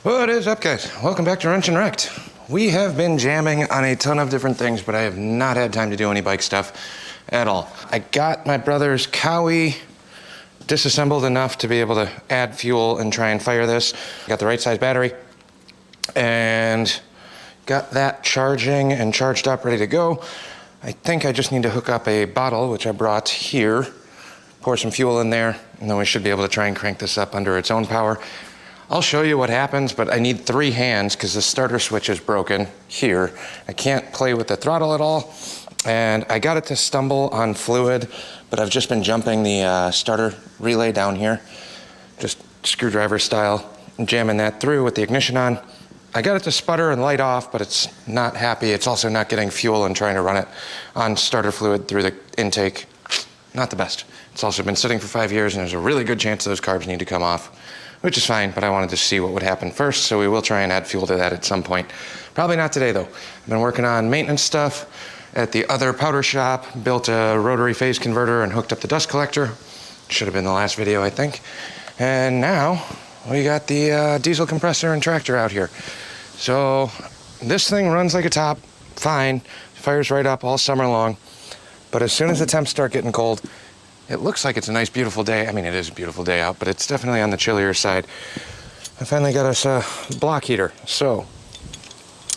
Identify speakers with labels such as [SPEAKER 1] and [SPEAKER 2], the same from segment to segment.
[SPEAKER 1] What is up, guys? Welcome back to Wrench and Wrecked. We have been jamming on a ton of different things, but I have not had time to do any bike stuff at all. I got my brother's Cowie disassembled enough to be able to add fuel and try and fire this. Got the right size battery and got that charging and charged up, ready to go. I think I just need to hook up a bottle, which I brought here, pour some fuel in there, and then we should be able to try and crank this up under its own power. I'll show you what happens, but I need 3 hands because the starter switch is broken here. I can't play with the throttle at all, and I got it to stumble on fluid, but I've just been jumping the starter relay down here, just screwdriver style, and jamming that through with the ignition on. I got it to sputter and light off, but it's not happy. It's also not getting fuel and trying to run it on starter fluid through the intake. Not the best. It's also been sitting for 5 years, and there's a really good chance those carbs need to come off, which is fine, but I wanted to see what would happen first, so we will try and add fuel to that at some point. Probably not today, though. I've been working on maintenance stuff at the other powder shop, built a rotary phase converter and hooked up the dust collector. Should have been the last video, I think. And now we got the diesel compressor and tractor out here. So this thing runs like a top, fine, fires right up all summer long, but as soon as the temps start getting cold, it looks like it's a nice, beautiful day. I mean, it is a beautiful day out, but it's definitely on the chillier side. I finally got us a block heater. So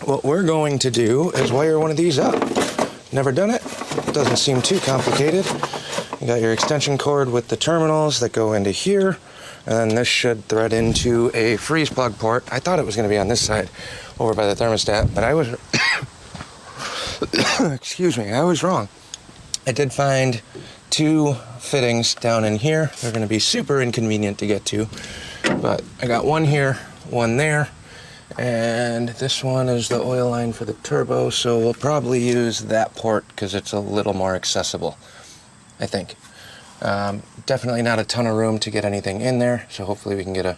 [SPEAKER 1] what we're going to do is wire one of these up. Never done it. Doesn't seem too complicated. You got your extension cord with the terminals that go into here, and then this should thread into a freeze plug port. I thought it was going to be on this side over by the thermostat, but I was excuse me, I was wrong. I did find 2 fittings down in here. They're going to be super inconvenient to get to, but I got one here, one there, and this one is the oil line for the turbo, so we'll probably use that port because it's a little more accessible, I think. Definitely not a ton of room to get anything in there, so hopefully we can get a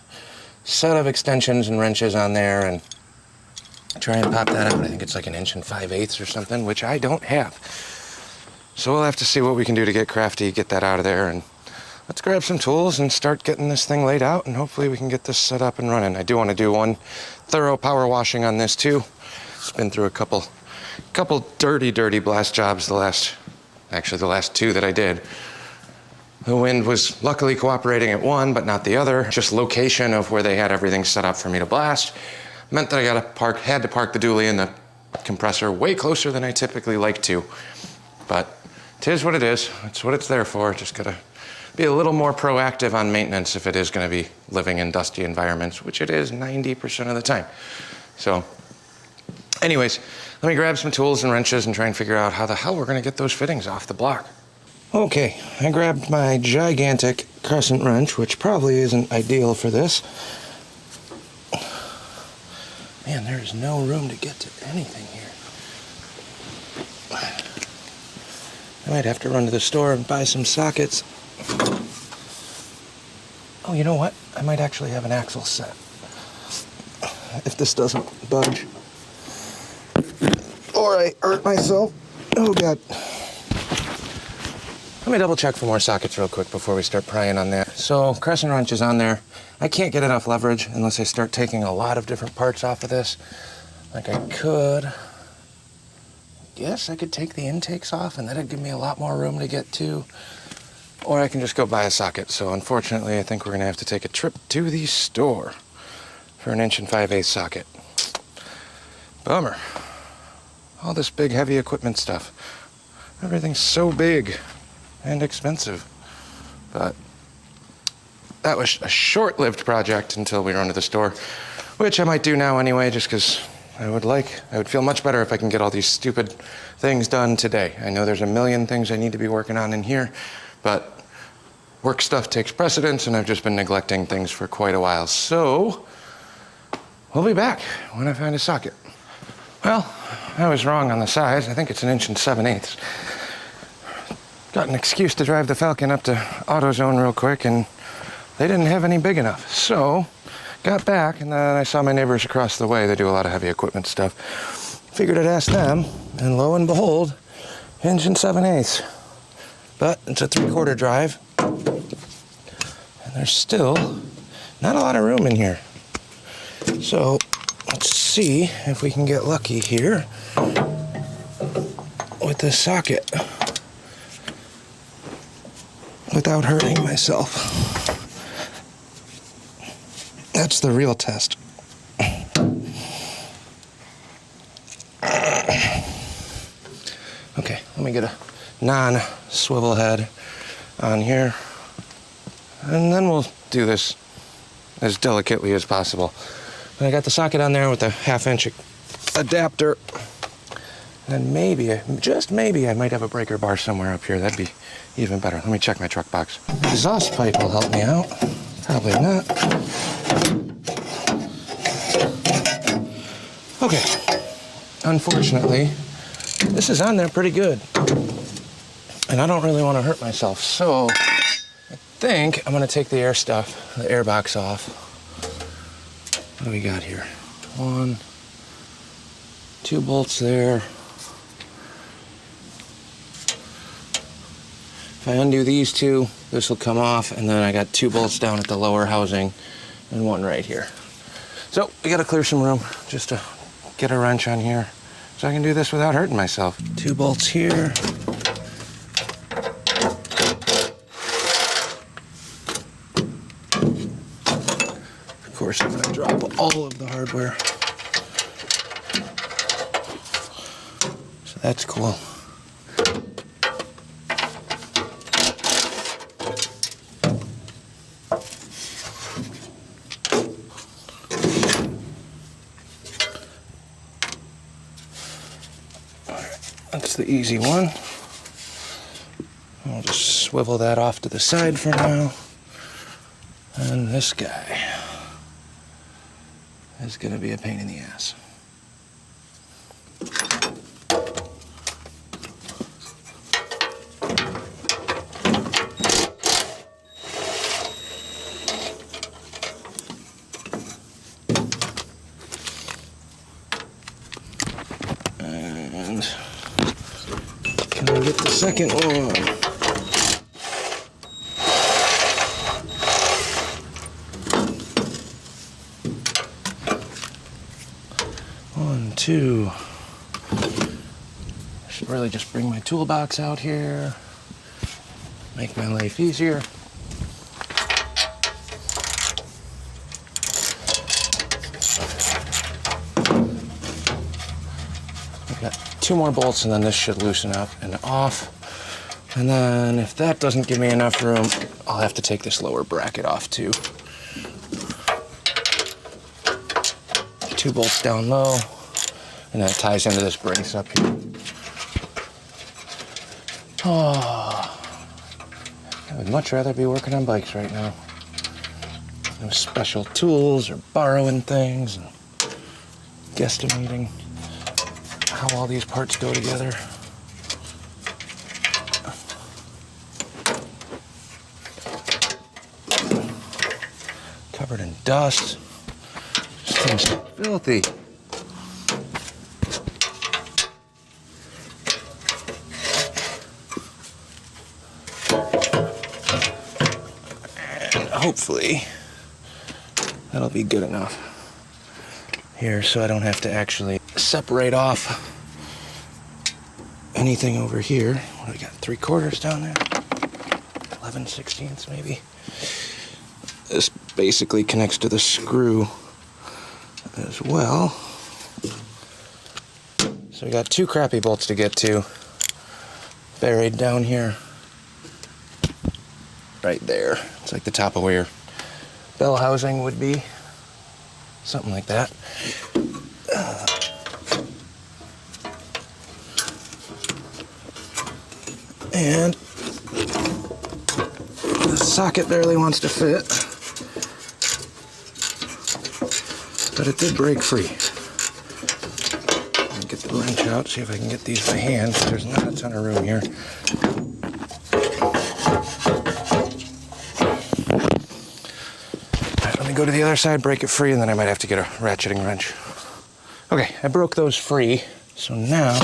[SPEAKER 1] set of extensions and wrenches on there and try and pop that out. I think it's like 1 5/8" or something, which I don't have. So we'll have to see what we can do to get crafty, get that out of there, and let's grab some tools and start getting this thing laid out, and hopefully we can get this set up and running. I do want to do one thorough power washing on this too. It's been through a couple dirty blast jobs the last 2 that I did. The wind was luckily cooperating at one, but not the other. Just location of where they had everything set up for me to blast meant that I had to park the dually and the compressor way closer than I typically like to. But it is what it is. It's what it's there for. Just gotta be a little more proactive on maintenance if it is gonna be living in dusty environments, which it is 90% of the time. So anyways, let me grab some tools and wrenches and try and figure out how the hell we're gonna get those fittings off the block. Okay, I grabbed my gigantic crescent wrench, which probably isn't ideal for this. Man, there's no room to get to anything here. I might have to run to the store and buy some sockets. Oh, you know what? I might actually have an axle set. If this doesn't budge. Or I hurt myself. Oh, God. Let me double check for more sockets real quick before we start prying on that. So, crescent wrench is on there. I can't get enough leverage unless I start taking a lot of different parts off of this. Like I could. Yes, I could take the intakes off and that'd give me a lot more room to get to. Or I can just go buy a socket. So unfortunately, I think we're gonna have to take a trip to the store for an 1 5/8" socket. Bummer. All this big, heavy equipment stuff. Everything's so big and expensive. But that was a short-lived project until we run to the store, which I might do now anyway, just because I would feel much better if I can get all these stupid things done today. I know there's a million things I need to be working on in here, but work stuff takes precedence, and I've just been neglecting things for quite a while. So we'll be back when I find a socket. Well, I was wrong on the size. I think it's 1 7/8". Got an excuse to drive the Falcon up to AutoZone real quick, and they didn't have any big enough. So got back, and then I saw my neighbors across the way. They do a lot of heavy equipment stuff. Figured I'd ask them, and lo and behold, 1 7/8". But it's a 3/4 drive, and there's still not a lot of room in here. So let's see if we can get lucky here with this socket without hurting myself. That's the real test. Okay, let me get a non-swivel head on here, and then we'll do this as delicately as possible. And I got the socket on there with a 1/2-inch adapter, and maybe, just maybe, I might have a breaker bar somewhere up here. That'd be even better. Let me check my truck box. Exhaust pipe will help me out. Probably not. Okay, unfortunately, this is on there pretty good, and I don't really want to hurt myself, so I think I'm going to take the air stuff, the air box off. What do we got here? 1, 2 bolts there. If I undo these 2, this will come off, and then I got 2 bolts down at the lower housing and 1 right here. So we got to clear some room just to get a wrench on here so I can do this without hurting myself. 2 bolts here. Of course, I'm going to drop all of the hardware. So that's cool. That's the easy one. I'll just swivel that off to the side for now. And this guy is going to be a pain in the ass. And can I get the second one? One, two. I should really just bring my toolbox out here, make my life easier. I've got 2 more bolts, and then this should loosen up and off. And then if that doesn't give me enough room, I'll have to take this lower bracket off too. 2 bolts down low, and that ties into this brace up here. Oh, I would much rather be working on bikes right now. No special tools or borrowing things and guesstimating how all these parts go together. Covered in dust. This thing's filthy. And hopefully that'll be good enough here so I don't have to actually separate off anything over here. What do we got? 3/4 down there? 11/16 maybe. This basically connects to the screw as well. So we got 2 crappy bolts to get to, buried down here. Right there. It's like the top of where your bell housing would be. Something like that. And the socket barely wants to fit, but it did break free. Let me get the wrench out, see if I can get these by hand. There's not a ton of room here. Alright, let me go to the other side, break it free, and then I might have to get a ratcheting wrench. Okay, I broke those free, so now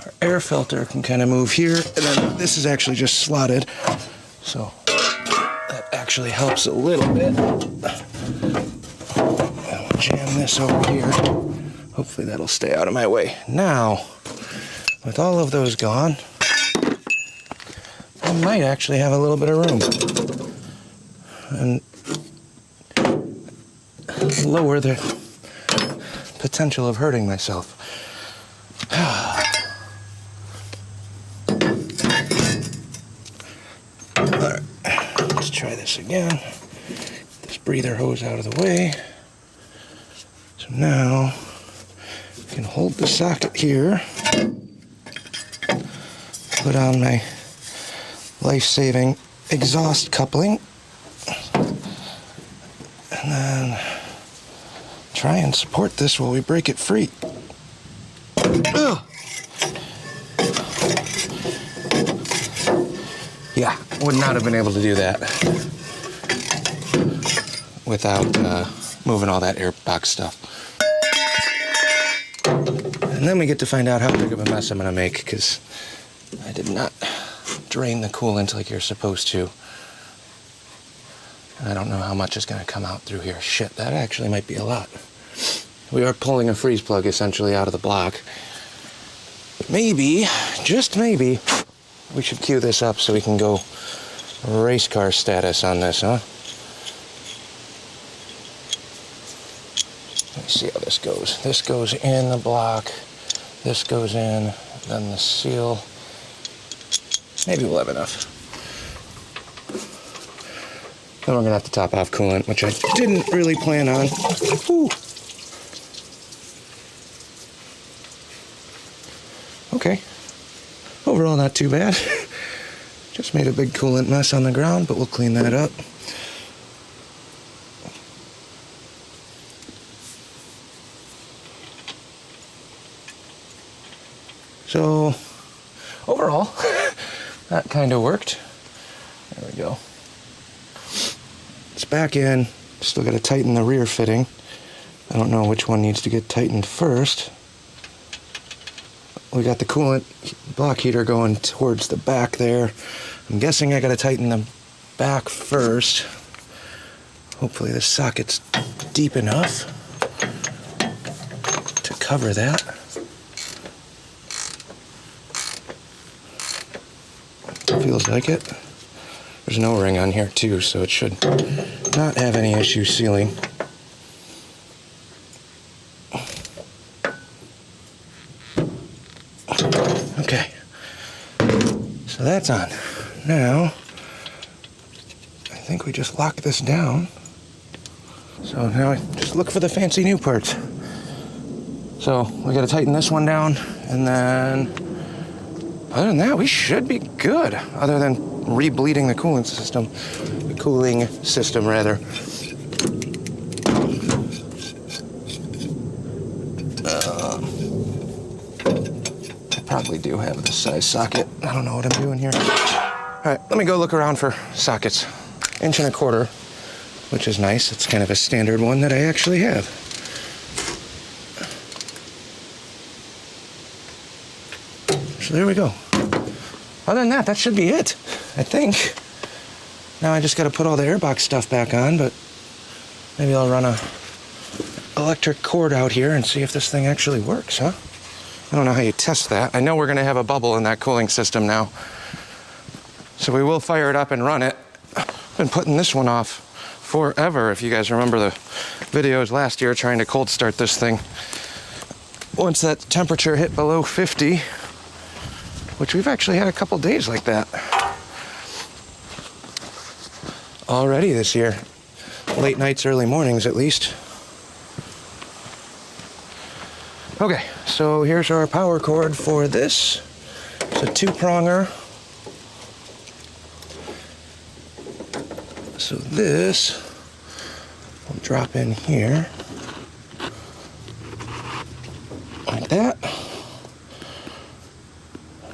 [SPEAKER 1] our air filter can kind of move here, and then this is actually just slotted, so that actually helps a little bit. jam this over here. Hopefully that'll stay out of my way. Now, with all of those gone, I might actually have a little bit of room. And lower the potential of hurting myself. Alright, let's try this again. Get this breather hose out of the way. So now, I can hold the socket here, put on my life-saving exhaust coupling, and then try and support this while we break it free. Ugh. Yeah, would not have been able to do that without moving all that airbox stuff. And then we get to find out how big of a mess I'm going to make, because I did not drain the coolant like you're supposed to. And I don't know how much is going to come out through here. Shit, that actually might be a lot. We are pulling a freeze plug essentially out of the block. Maybe, just maybe, we should cue this up so we can go race car status on this, huh? Let me see how this goes. This goes in the block. This goes in, then the seal. Maybe we'll have enough. Then we're gonna have to top off coolant, which I didn't really plan on. Ooh. Okay. Overall, not too bad. Just made a big coolant mess on the ground, but we'll clean that up. So, overall, that kind of worked. There we go. It's back in. Still got to tighten the rear fitting. I don't know which one needs to get tightened first. We got the coolant block heater going towards the back there. I'm guessing I got to tighten the back first. Hopefully this socket's deep enough to cover that. Feels like it. There's an O-ring on here too, so it should not have any issue sealing. Okay, so that's on. Now, I think we just lock this down. So now I just look for the fancy new parts. So we got to tighten this one down, and then other than that, we should be good. Other than re-bleeding the cooling system, rather. I probably do have this size socket. I don't know what I'm doing here. All right, let me go look around for sockets. 1.25 inch, which is nice. It's kind of a standard one that I actually have. So there we go. Other than that, that should be it, I think. Now I just got to put all the airbox stuff back on, but maybe I'll run a electric cord out here and see if this thing actually works, huh? I don't know how you test that. I know we're going to have a bubble in that cooling system now. So we will fire it up and run it. I've been putting this one off forever. If you guys remember the videos last year trying to cold start this thing. Once that temperature hit below 50, which we've actually had a couple days like that already this year. Late nights, early mornings at least. Okay, so here's our power cord for this. It's a 2-pronger. So this will drop in here like that.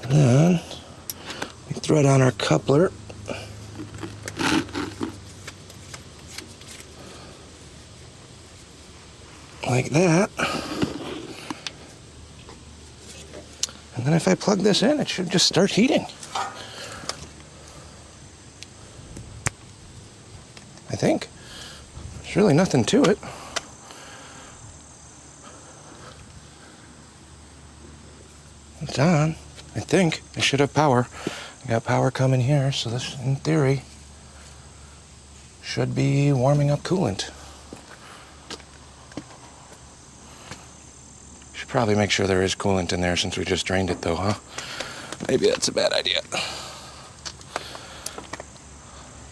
[SPEAKER 1] And then we thread on our coupler. Like that. And then if I plug this in, it should just start heating. I think. There's really nothing to it. It's on, I think. I should have power. I got power coming here, so this, in theory, should be warming up coolant. Should probably make sure there is coolant in there since we just drained it though, huh? Maybe that's a bad idea.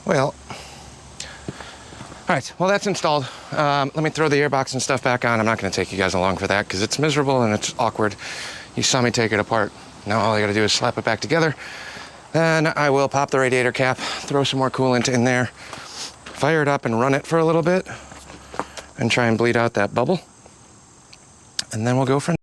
[SPEAKER 1] Well, all right, well that's installed. Let me throw the airbox and stuff back on. I'm not gonna take you guys along for that because it's miserable and it's awkward. You saw me take it apart. Now all I gotta do is slap it back together. Then I will pop the radiator cap, throw some more coolant in there, fire it up and run it for a little bit and try and bleed out that bubble. And then we'll go from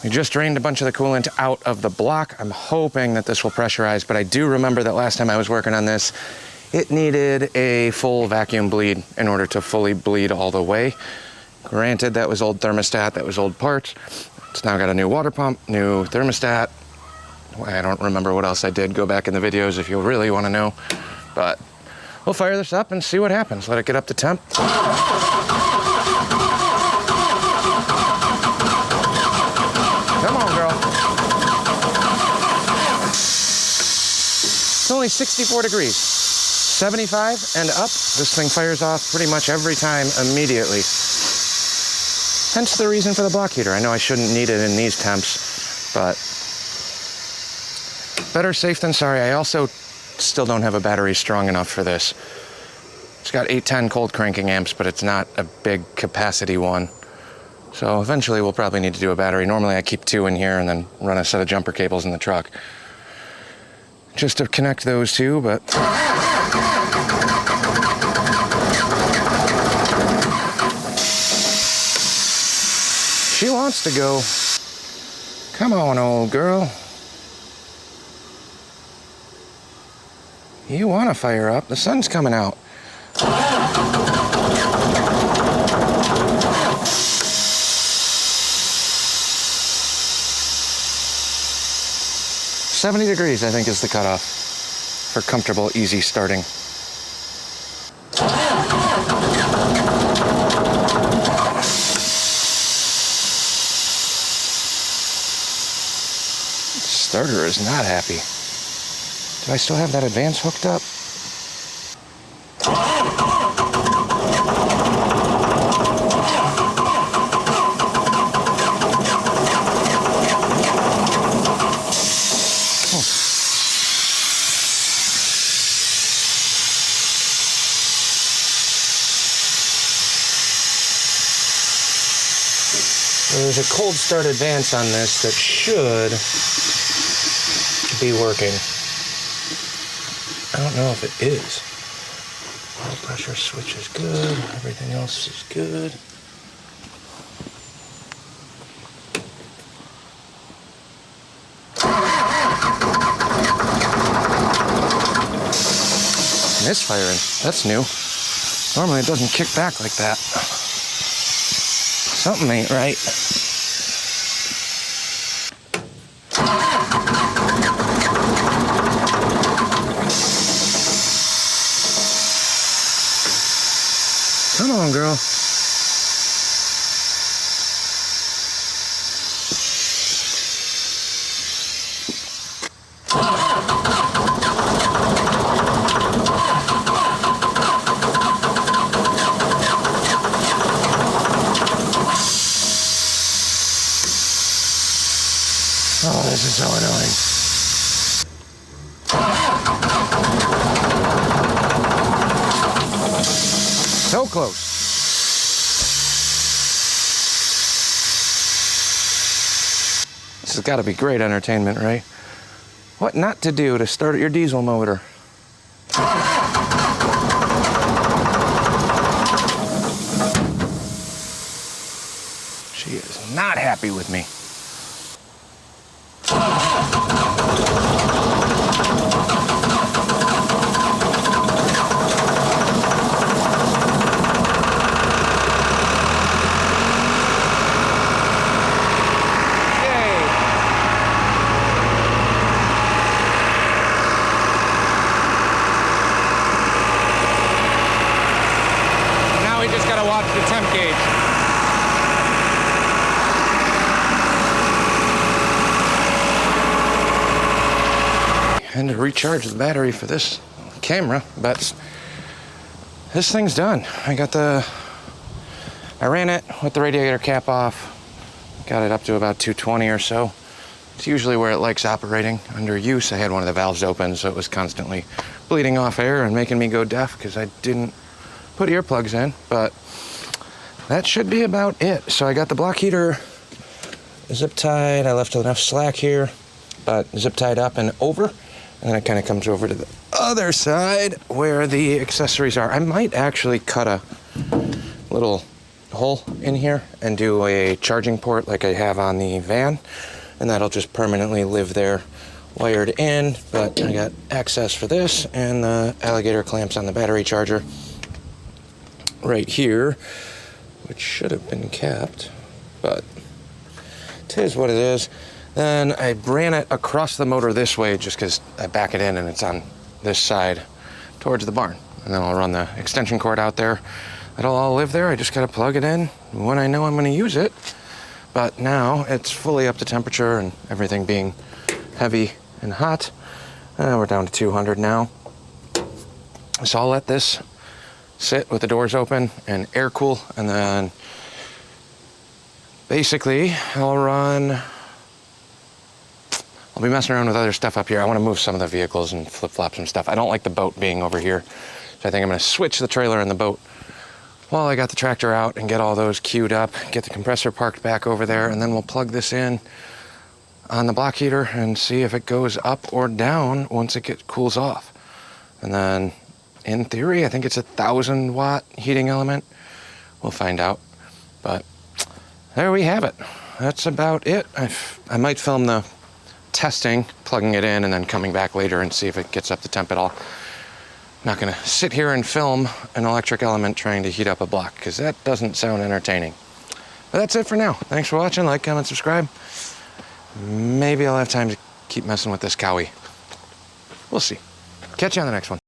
[SPEAKER 1] We just drained a bunch of the coolant out of the block. I'm hoping that this will pressurize, but I do remember that last time I was working on this, it needed a full vacuum bleed in order to fully bleed all the way. Granted, that was old thermostat, that was old parts. It's now got a new water pump, new thermostat. I don't remember what else I did. Go back in the videos if you really want to know. But we'll fire this up and see what happens. Let it get up to temp. Come on, girl. It's only 64 degrees. 75 and up, this thing fires off pretty much every time immediately. Hence the reason for the block heater. I know I shouldn't need it in these temps, but better safe than sorry. I also still don't have a battery strong enough for this. It's got 810 cold cranking amps, but it's not a big capacity one. So eventually we'll probably need to do a battery. Normally I keep 2 in here and then run a set of jumper cables in the truck just to connect those two, but she wants to go. Come on, old girl. You want to fire up. The sun's coming out. $70 degrees, I think, is the cutoff for comfortable, easy starting. Starter is not happy. Do I still have that advance hooked up? There's a cold start advance on this that should be working. I don't know if it is. Oil pressure switch is good. Everything else is good. Misfiring. That's new. Normally it doesn't kick back like that. Something ain't right. Come on, girl. close. This has got to be great entertainment, right? What not to do to start your diesel motor. She is not happy with me. Just gotta watch the temp gauge. And to recharge the battery for this camera, but this thing's done. I ran it with the radiator cap off, got it up to about 220 or so. It's usually where it likes operating. Under use, I had one of the valves open, so it was constantly bleeding off air and making me go deaf because I didn't put earplugs in, but that should be about it. So I got the block heater zip tied. I left enough slack here, but zip tied up and over. And then it kind of comes over to the other side where the accessories are. I might actually cut a little hole in here and do a charging port like I have on the van, and that'll just permanently live there wired in. But I got access for this and the alligator clamps on the battery charger right here, which should have been capped, but it is what it is. Then I ran it across the motor this way just because I back it in and it's on this side towards the barn. And then I'll run the extension cord out there. It'll all live there. I just gotta plug it in when I know I'm gonna use it. But now it's fully up to temperature and everything being heavy and hot. We're down to 200 now. So I'll let this sit with the doors open and air cool, and then basically I'll be messing around with other stuff up here. I want to move some of the vehicles and flip-flop some stuff. I don't like the boat being over here, so I think I'm going to switch the trailer and the boat while I got the tractor out and get all those queued up, get the compressor parked back over there, and then we'll plug this in on the block heater and see if it goes up or down once it cools off. And then in theory, I think it's a 1,000-watt heating element. We'll find out. But there we have it. That's about it. I might film the testing, plugging it in, and then coming back later and see if it gets up to temp at all. I'm not gonna sit here and film an electric element trying to heat up a block, because that doesn't sound entertaining. But that's it for now. Thanks for watching. Like, comment, subscribe. Maybe I'll have time to keep messing with this cowie. We'll see. Catch you on the next one.